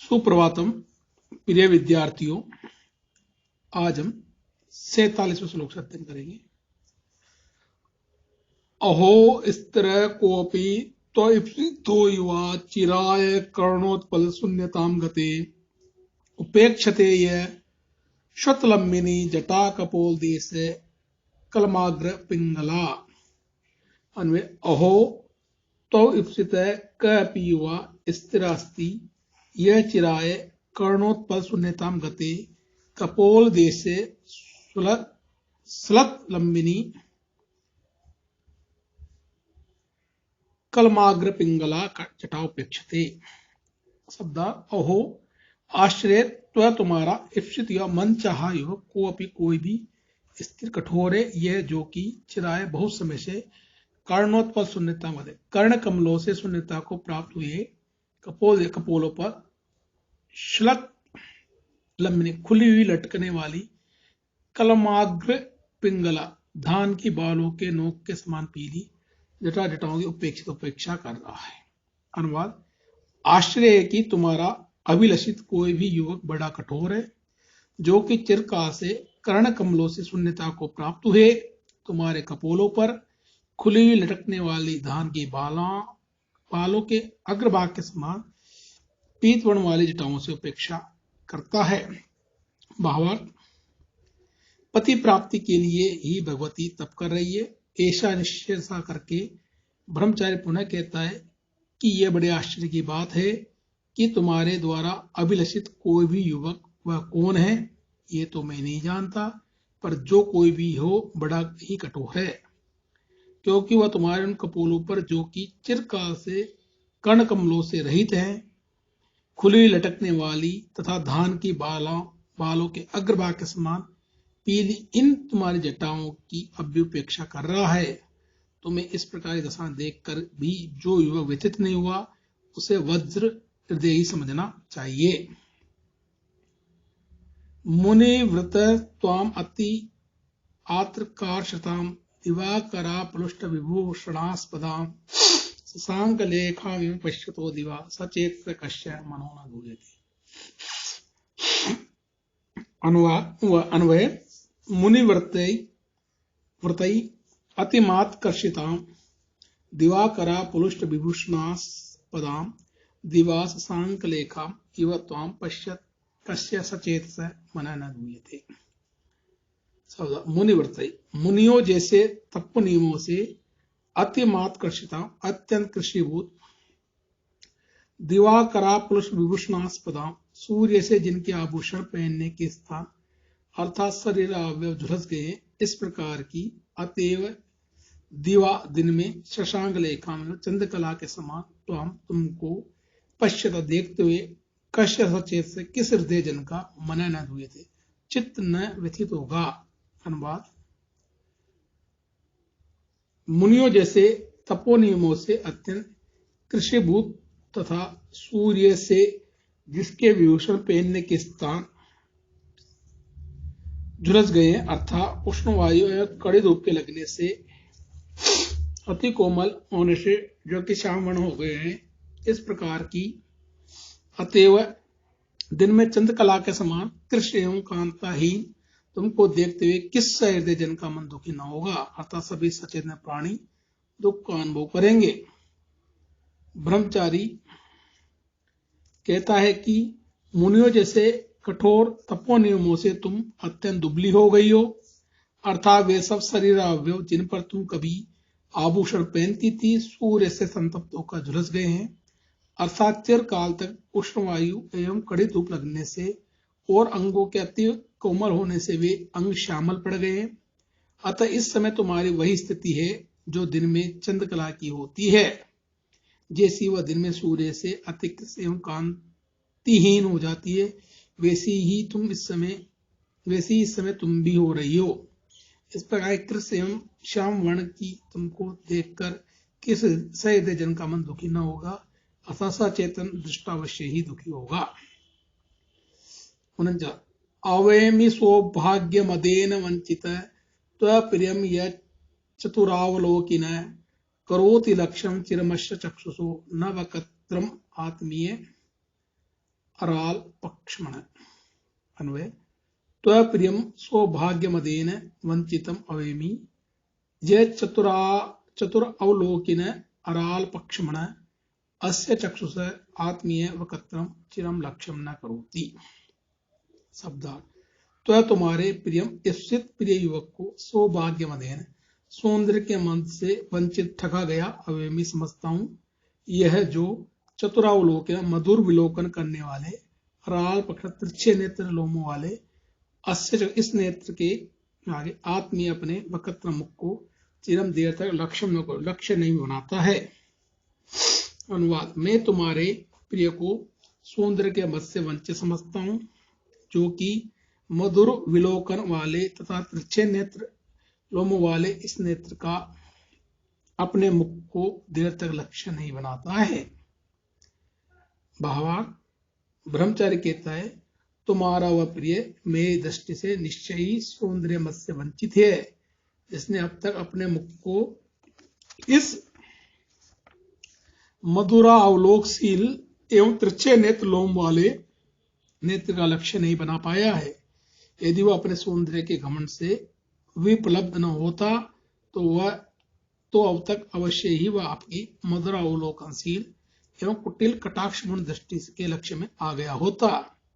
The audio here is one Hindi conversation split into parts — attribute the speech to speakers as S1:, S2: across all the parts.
S1: सुप्रभातम प्रिय विद्यार्थियों, आज हम 47वें श्लोक से अध्ययन करेंगे। अहो स्त्र कोपि त्वइप्सितो युवा चिराय कर्णोत्पल शून्यताम गते उपेक्षते य शतलम्बिनी जटा कपोल देश कलमाग्र पिंगला। अन्वय अहो त्वइप्सित कपि युवा स्थिरास्ति यह चिराय कर्णोत्पल शून्यताम गते कपोल देशे स्लत लंबिनी कलमाग्र पिंगला जटाउपेक्षते। शब्द अहो आश्रय त्व तुम्हारा इप्सित या मन चाहा युवक कोई भी स्थिर कठोर है, यह जो कि चिराय बहुत समय से कर्णोत्पल शून्यता मध्य कर्ण कमलों से शून्यता को प्राप्त हुए कपोलों पर श्लत लंबिनी खुली हुई लटकने वाली कलमाग्र पिंगला धान की बालों के नोक के समान पीली जटाओं की उपेक्षा कर रहा है। अनुवाद आश्चर्य है कि तुम्हारा अभिलषित कोई भी युवक बड़ा कठोर है, जो कि चिरकाल से कर्ण कमलों से शून्यता को प्राप्त हुए तुम्हारे कपोलों पर खुली हुई लटकने वाली धान की बालों के अग्रभाग के समान पीत वर्ण वाली जटाओं से उपेक्षा करता है। भावार्थ पति प्राप्ति के लिए ही भगवती तप कर रही है। ऐसा निश्चय सा करके ब्रह्मचारी पुनः कहता है कि यह बड़े आश्चर्य की बात है कि तुम्हारे द्वारा अभिलषित कोई भी युवक वह कौन है, ये तो मैं नहीं जानता, पर जो कोई भी हो बड़ा ही कठोर है, क्योंकि वह तुम्हारे उन कपोलों पर जो कि चिरकाल से कर्ण कमलों से रहित है, खुली लटकने वाली तथा धान की बालों के अग्रभाग के समान पीली इन तुम्हारी जटाओं की अभ्युपेक्षा कर रहा है। तुम्हें इस प्रकार की दशा देखकर भी जो युवक व्यथित नहीं हुआ, उसे वज्र हृदय ही समझना चाहिए। मुनि व्रत त्वाम अति आत्रकार्षताम दिवाकरा प्लुष्ट विभूषणास्पदाम शशांक लेखा पश्यतो दिवा सचेत कश्य मनो न भूयते। अन्वय मुनि व्रतई अतिमात्कर्षिताम दिवाकरा पुलुष्ट विभूषणास्पदाम दिवा शशांक लेखा इव त्वाम पश्यत कश्य सचेत मन न भूयते। मुनि व्रतई मुनियों जैसे तप नियमों से अतिमात्कर्षिता अत्यंत कृषिभूत दिवाकरा पुरुष विभूषणास्पदा सूर्य से जिनके आभूषण पहनने के स्थान अर्थात शरीर अवयव झुलस गए, इस प्रकार की अतएव दिवा दिन में शशांक लेखा में चंद्रकला के समान तो हम तुमको पश्चात देखते हुए कश्य सचेत से किस हृदय जन का मन न हुए थे चित्त न व्यथित होगा। अनुवाद मुनियों जैसे तपो नियमों से अत्यंत कृषिभूत तथा सूर्य से जिसके विभूषण पहनने के स्थान झुलस गए हैं, अर्थात उष्ण वायु एवं कड़ी धूप के लगने से अति कोमल होने से जो कि श्यामवर्ण हो गए हैं, इस प्रकार की अतएव दिन में चंद्रकला के समान कृष्ण एवं कांताहीन तुमको देखते हुए किस हृदय जन का मन दुखी न होगा, अर्थात सभी सचेतन प्राणी दुख का अनुभव करेंगे। ब्रह्मचारी कहता है कि मुनियों जैसे कठोर तपो नियमों से तुम अत्यंत दुबली हो गई हो, अर्थात वे सब शरीर अवयव जिन पर तुम कभी आभूषण पहनती थी सूर्य से संतप्त होकर झुलस गए हैं, अर्थात चिरकाल तक उष्ण वायु एवं कड़ी धूप लगने से और अंगों के अति कोमल होने से वे अंग श्यामल पड़ गए हैं। अतः इस समय तुम्हारी वही स्थिति है जो दिन में चंद्रकला की होती है, जैसी वह दिन में सूर्य से अतिकृष्ण एवं कांतिहीन हो जाती है, वैसी ही इस समय तुम भी हो रही हो। इस प्रकार कृष्ण एवं श्याम वर्ण की तुमको देखकर किस सहृदय जन का मन दुखी न होगा, अतः सचेतन दृष्टावश्य ही दुखी होगा। 49 अवयमि सौभाग्य मदेन वंचित त्वप्रियम य चतुरावलोकिन करोति लक्ष्यम चिरमश्य चक्षुषो न वकत्रम आत्मीय। अराल पक्षमण। अन्वय त्वप्रियं सौभाग्यमदेन वंचितम अवेमि ये चतुर अवलोकिन अराल पक्षमण अस्य चक्षुष आत्मीय वकत्रम चिरम लक्ष्यम न करोति। शब्दार्थ त्व तुम्हारे प्रियम ईप्सित प्रिय युवक को सौभाग्यमदेन सौंदर्य के मंद से वंचित ठगा गया अवेमी समझता हूं। यह जो चतुरावलोकन मधुर विलोकन करने वाले राल पक्ष तिरछे नेत्र लोमों वाले अस्य इस नेत्र के आगे आत्मीय अपने वकत्र मुख को चिरम देर तक लक्ष्य नहीं बनाता है। अनुवाद मैं तुम्हारे प्रिय को सौंदर्य के मद से वंचित समझता हूं, जो कि मधुर विलोकन वाले तथा तिरछे नेत्र लोमों वाले इस नेत्र का अपने मुख को देर तक लक्ष्य नहीं बनाता है। भावार्थ ब्रह्मचारी कहता है तुम्हारा वह प्रिय मेरी दृष्टि से निश्चय ही सौंदर्य मद से वंचित है, जिसने अब तक अपने मुख को इस मधुरा अवलोकशील एवं तिरछे नेत्र लोम वाले नेत्र का लक्ष्य नहीं बना पाया है। यदि वह अपने सौंदर्य के घमंड से विपलब्ध न होता तो अब तक अवश्य ही वह आपकी मधुरा अवलोकनशील एवं कुटिल कटाक्षपूर्ण दृष्टि के लक्ष्य में आ गया होता।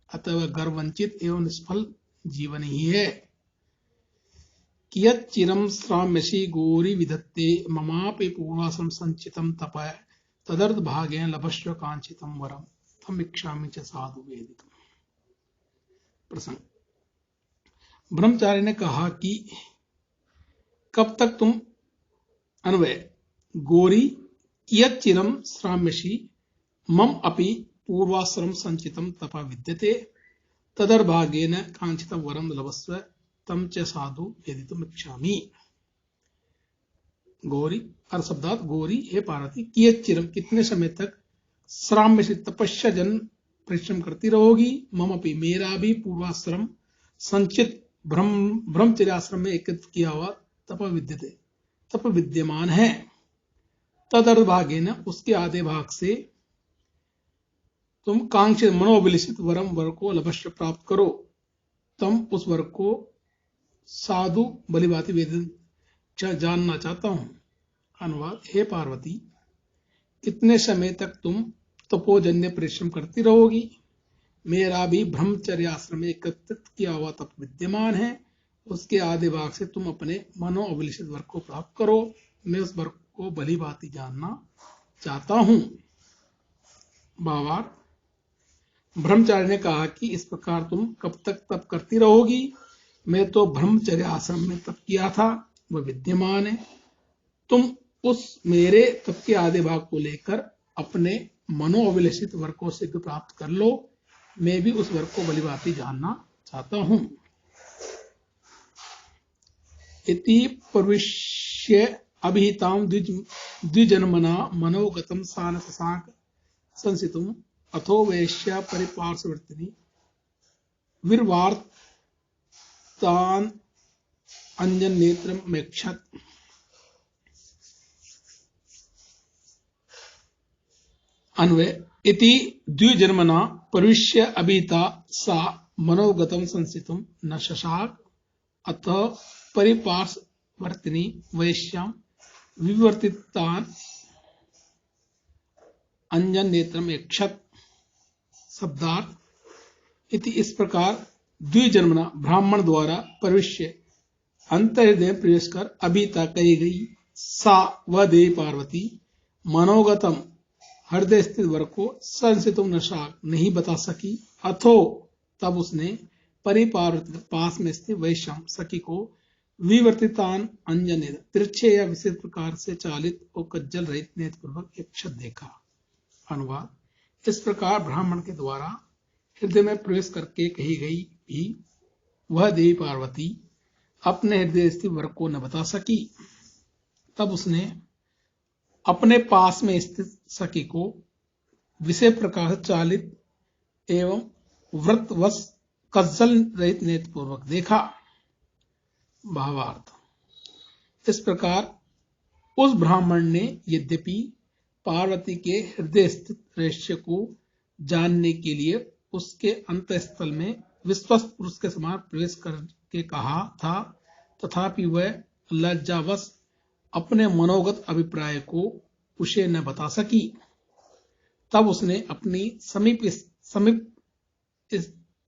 S1: अतः वह गर्ववंचित एवं निष्फल जीवन ही है। कियत् चिरम श्राम्यसि गौरी विधत्ते ममापि पूर्वाश्रम संचितम तपः तदर्थ भागेन लभस्व कांचितम वरम तम इच्छामि च साधु वेदितम। प्रसंग ब्रह्मचारी ने कहा कि कब तक तुम अन्वय गौरी कियत् चिरम श्राम्यसि मम अपि पूर्वाश्रम संचितम तपः विद्यते तदर्भागेन कांचितम वरम लभस्व तम च साधु वेदितुम इच्छामि। गौरी अर्थ शब्दात गौरी हे पार्वती कियत् चिरम कितने समय तक श्राम्यसि तपस्या जन परिश्रम करती रहोगी मम अपि मेरा भी पूर्वाश्रम संचित ब्रह्मचर्य आश्रम में एकत्रित किया हुआ तप विद्यते तप विद्यमान है। तदर्थ भागे न उसके आधे भाग से तुम कांक्षित मनोभिलषित वरम वर को लभस्व प्राप्त करो, तम उस वर को साधु भलीभांति वेदन जानना चाहता हूं। अनुवाद हे पार्वती कितने समय तक तुम तपोजन्य परिश्रम करती रहोगी, मेरा भी ब्रह्मचर्य आश्रम में एकत्रित किया हुआ तप विद्यमान है, उसके आधे भाग से तुम अपने मनो अभिलषित वर्ग को प्राप्त करो, मैं उस वर्ग को भली भांति जानना चाहता हूं। भावार्थ ब्रह्मचारी ने कहा कि इस प्रकार तुम कब तक तप करती रहोगी, मैं तो ब्रह्मचर्य आश्रम में तप किया था वह विद्यमान है, तुम उस मेरे तप के आधे भाग को लेकर अपने मनो अभिलषित वर्ग को शीघ्र प्राप्त कर लो, मैं भी उस वर्ग को भली भांति जानना चाहता हूं। इति प्रविश्य अभिहितां द्विजन्मना मनोगतम सानसाक संसितुम अथो वैश्य परिपार्श्ववर्तिनी विर्वार्तान अंजन नेत्रम मेक्षत। अन्वय इति द्विजन्मना प्रविश्य अभिहिता सा मनोगतम संसितुम न शशाक अथ परिपार्श्ववर्तिनी वैश्याम विवर्तितान अंजन नेत्रम एक्षत। शब्दार्थ इति इस प्रकार द्विजन्मना ब्राह्मण द्वारा प्रविश्य अंतर्हृदय में प्रवेश कर अभिता कही गई सा वह देवी पार्वती मनोगतम हृदय स्थित वर्ग को संसितुम नशाक नहीं बता सकी, अथो तब उसने परिपार्वत पास में स्थित वैश्याम सखी को विवर्तितान अंजन तिरछे या विशेष प्रकार से चालित और कज्जल रहित नेत्र पूर्वक एक क्षत देखा। अनुवाद इस प्रकार ब्राह्मण के द्वारा हृदय में प्रवेश करके कही गई भी वह देवी पार्वती अपने हृदय स्थित वर्ग को न बता सकी, तब उसने अपने पास में स्थित सखी को विशेष प्रकार से चालित एवं व्रतवश कज्जल रहित नेत्र पूर्वक देखा। भावार्थ इस प्रकार उस ब्राह्मण ने यद्यपि पार्वती के हृदय स्थित रहस्य को जानने के लिए उसके अंतःस्थल में विश्वस्त पुरुष के समान प्रवेश करके कहा था, तथापि वह लज्जावश अपने मनोगत अभिप्राय को उसे न बता सकी। तब उसने अपनी समीप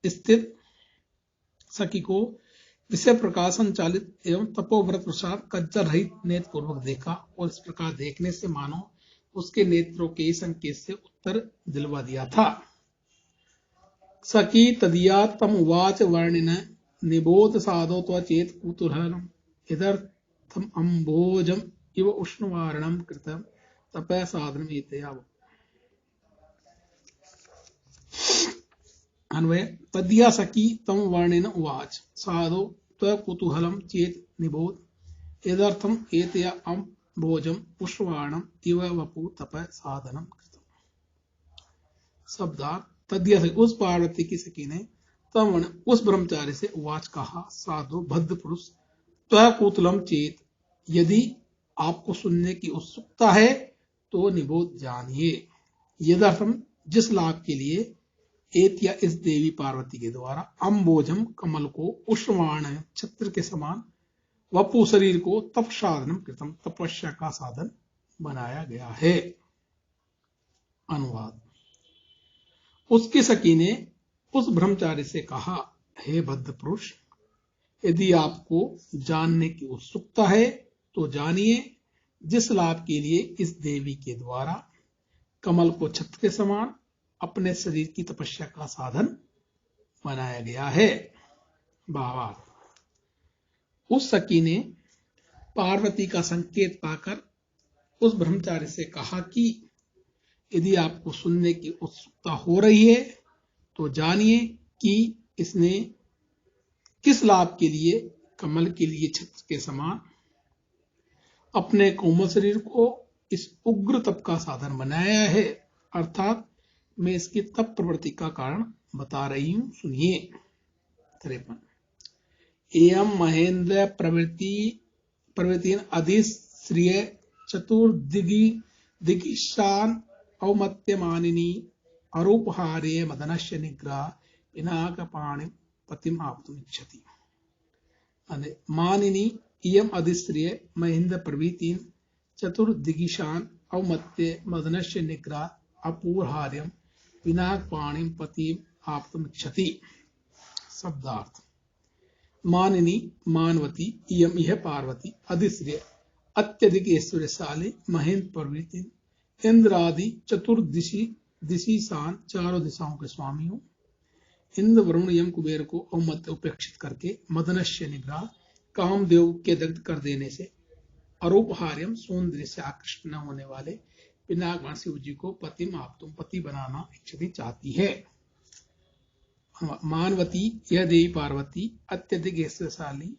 S1: स्थित सखी को विषय प्रकाश संचालित एवं तपोव्रत प्रसाद कज्जर रहित नेत्र पूर्वक देखा, और इस प्रकार देखने से मानो उसके नेत्रों के संकेत से उत्तर दिलवा दिया था। सखी तदिया तम उवाच वर्णिन निबोध साधो त्वचेत कुतूहलम् इदर्थम अम्भोजम इव उष्णवारणम कृतम तपः साधनम एतया। अन्वय तदिया सखी तम वर्णिन उवाच साधो त्वकुतूहलम चेत निबोध इदर्थम एतया अम्भोजम उष्णवारणम इव वपु तपः साधनम कृतम। शब्दार्थ तदिया से उस पार्वती की सखी ने तम उस ब्रह्मचारी से उवाच कहा, साधु भद्र पुरुष त्वकुतूहलम चेत, यदि आपको सुनने की उत्सुकता है तो निबोध जानिए। यदर्थम जिस लाभ के लिए एतिया इस देवी पार्वती के द्वारा अम्बोजम कमल को उष्णवाण छत्र के समान वपु शरीर को तप साधनम कृतम तपस्या का साधन बनाया गया है। अनुवाद। उसकी सखी ने उस ब्रह्मचारी से कहा, हे भद्र पुरुष, यदि आपको जानने की उत्सुकता है तो जानिए, जिस लाभ के लिए इस देवी के द्वारा कमल को छत्र के समान अपने शरीर की तपस्या का साधन बनाया गया है। भावार्थ। उस सखी ने पार्वती का संकेत पाकर उस ब्रह्मचारी से कहा कि यदि आपको सुनने की उत्सुकता हो रही है तो जानिए कि इसने किस लाभ के लिए कमल के लिए छत्र के समान अपने कोमल शरीर को इस उग्र तप का साधन बनाया है। अर्थात मैं इसकी तप प्रवृत्ति का कारण बता रही हूं, सुनिए। 53 एयं महेंद्र प्रवृत्ति अधिश्रिय चतुर्दिगिशान औमत्यमानिनी अरूपहार्य मदनस्य निग्रह पिनाकपाणि पतिम आप्तुम इच्छति। मानिनी इयम अधिश्रिय महेंद्र प्रवृत्ति चतुर्दिगिशान औमत्य मदनस्य निग्रह अपूर्हार्यम पिनाकपाणिम पतिम आप्तुम इच्छति। शब्दार्थ। मानिनी मानवती, इयम यह पार्वती, अधिश्रिय अत्यधिक ऐश्वर्यशाली, महेंद्र प्रवृत्ति इंद्रादि चतुर्दिशी शान चारों दिशाओं के स्वामी हो, इंद्र वरुण यम कुबेर को औमत्य उपेक्षित करके मदनस्य निग्रह कामदेव के दग्ध कर देने से अरूपहार्यम सौंदर्य से आकृष्ट न होने वाले पिनाक शिव जी को पतिम आप्तुम पति बनाना इच्छति चाहती है। मानवती यह देवी पार्वती अत्यधिक ऐश्वर्यशाली,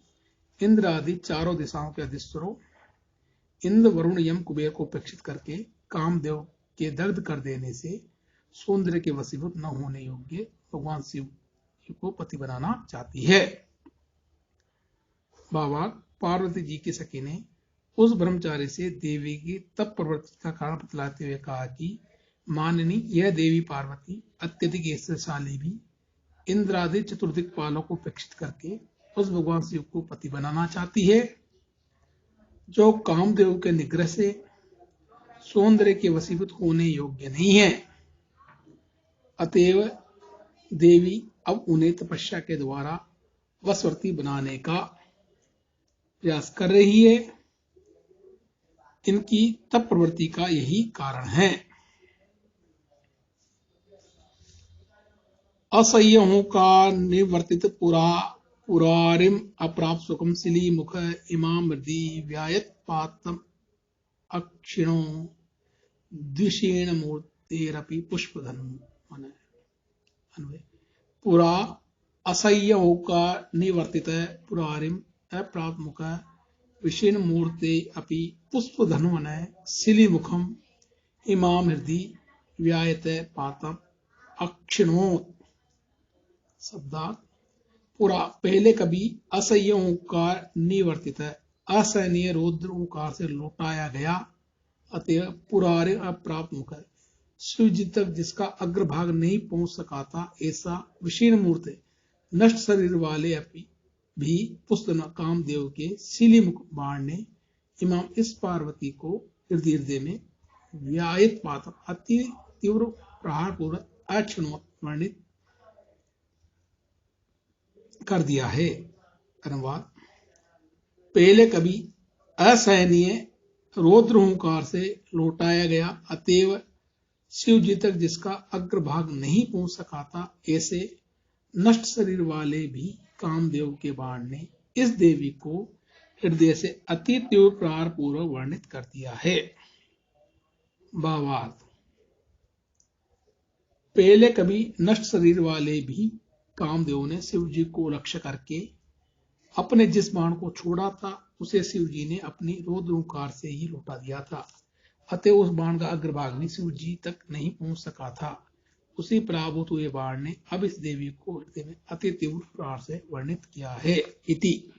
S1: इंद्र आदि चारों दिशाओं के अधिश्वरों, इंद्र वरुण यम कुबेर को उपेक्षित करके कामदेव के दग्ध कर देने से सौंदर्य के वशीभूत न होने योग्य भगवान शिव को पति बनाना चाहती है। बाबा पार्वती जी की सखी ने उस ब्रह्मचारी से देवी की तप प्रवृत्ति का कारण बतलाते हुए कहा कि माननी यह देवी पार्वती अत्यधिक ऐश्वर्यशाली भी इंद्रादि चतुर्दिक पालों को उपेक्षित करके उस भगवान शिव को पति बनाना चाहती है, जो कामदेव के निग्रह से सौंदर्य के वशीभूत होने योग्य नहीं है। अतएव देवी अब उन्हें तपस्या के द्वारा वशवर्ती बनाने का प्रयास कर रही है। इनकी तप प्रवृत्ति का यही कारण है। असह्यों का निवर्तित पुरारिम अप्राप्त सुखम शिली मुख इमाम मृदि व्यायत पातम अक्षिणो द्विषेण मूर्तेरपि पुष्पधन। पुरा असह्यों का निवर्तित पुरारिम अप्राप्त मुख विषेण मूर्ते अपि पुष्पधन शिली मुखम इमाम हृदि व्यायत पातम अक्षिणो। शब्दार्थ। पुरा पहले कभी असह्य ओंकार निवर्तित है, असहनीय रौद्र ओंकार से लौटाया गया, अतः पुरारे अप्राप्त मुख है। शिव जी तक जिसका अग्रभाग नहीं पहुंच सका था, ऐसा विशीर्ण मूर्त नष्ट शरीर वाले भी पुष्ट कामदेव के सीली मुख बाण ने इमाम इस पार्वती को हृदय में व्यायित पात्र अति तीव्र प्रहार पूर्वक अक्षण वर्णित कर दिया है। अनुवाद। पहले कभी असहनीय रौद्र हुंकार से लौटाया गया, अतएव शिव जी तक जिसका अग्रभाग नहीं पहुंच सका था, ऐसे नष्ट शरीर वाले भी कामदेव के बाण ने इस देवी को हृदय से अति तीव्र प्रहार पूर्वक वर्णित कर दिया है। भावार्थ। पहले कभी नष्ट शरीर वाले भी कामदेव ने शिव जी को लक्ष्य करके अपने जिस बाण को छोड़ा था, उसे शिव जी ने अपनी रौद्र से ही लौटा दिया था। अतः उस बाण का अग्रभाग भी शिव जी तक नहीं पहुंच सका था। उसी पराभूत हुए बाण ने अब इस देवी को हृदय में अति तीव्र प्रहार से वर्णित किया है। इति